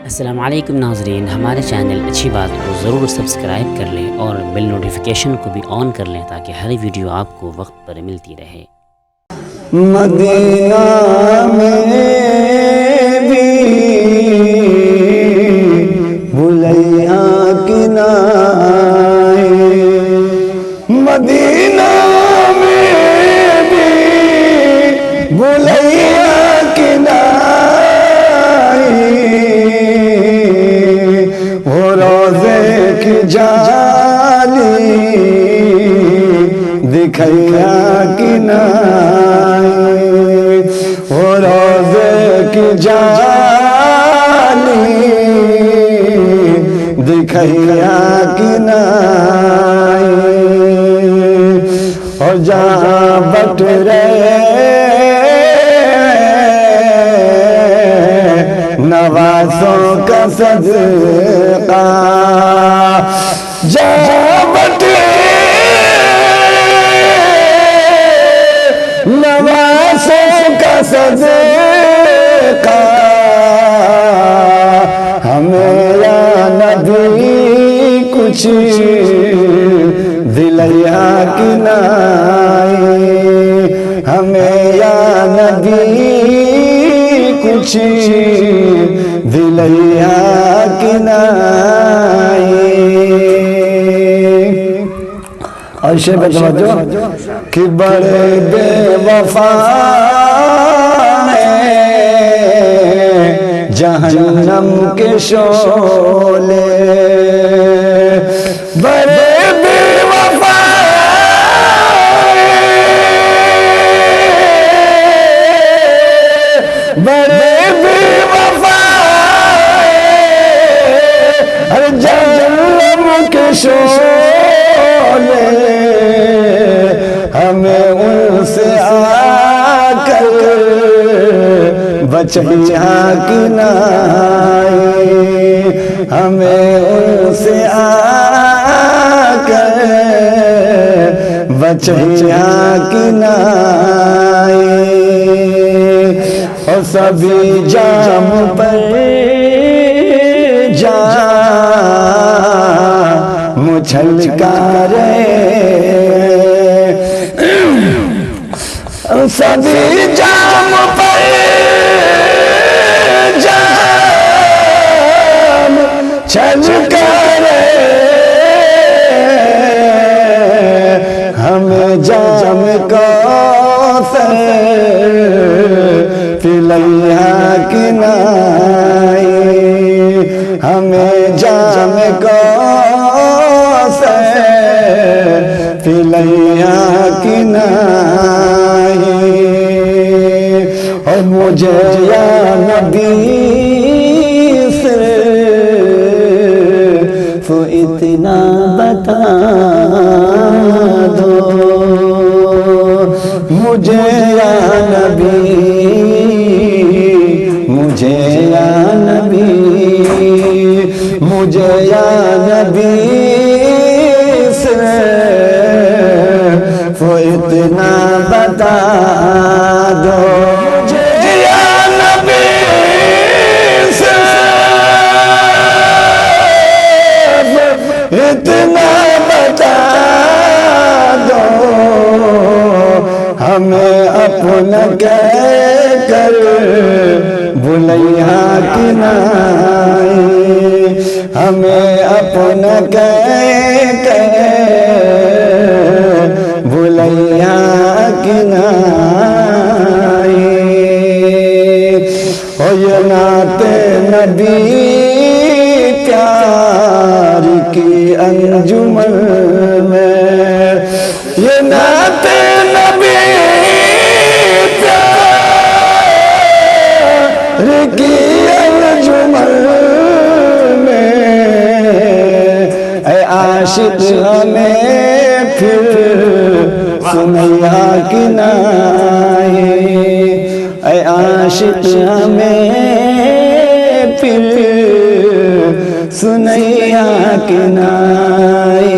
अस्सलामुअलैकुम नाज़रीन, हमारे चैनल अच्छी बात को ज़रूर सब्सक्राइब कर लें और बेल नोटिफिकेशन को भी ऑन कर लें ताकि हर वीडियो आपको वक्त पर मिलती रहे। मदीना में भी भुलैया किनारे, मदीना में भी भुलैया किनारे, वो रोज़े की जाली दिखैया किनारे, वो रोज़े की जाली दिखैया किनारे, और जहाँ बट रहे नवाज़ों का सदका, जहाँ बट नवाज़ों का सदका, हमें या नबी कुछ दिलैया किनारे, हमें या नबी कुछ दिलैया किनारे। और शेर बतवजो कि बड़े बेवफा हैं जहन्नम के शोले, बड़े बेवफा बड़े बेवफा अरे जहन्नम के शोले, हमें उनसे आकर बचैया किनारे, हमें उनसे आकर बचैया किनारे, और सभी जाम पर जाम छलकारे, सभी जाम पर जाम छलकारे, हमें जाम कौसर पिलैया किनारे, हमें जाम कौसर पिलैया किनारे, और मुझे या नबी से तो इतना बता दो, मुझे या नबी, मुझे या नबी, मुझे या नबी से तो इतना बता दो, मुझे या नबी से इतना बता दो, हमें अपना कह कर भुलैया किनारे, हमें अपना कह कर भुलैया किनारे, और ये नाते नबी प्यार की अंजुमन में, ये नाते नबी प्यार की अंजुमन में, ऐ आशिक हमें फिर सुनैया किनारे, ऐ आशिक हमें फिर सुनैया किनारे।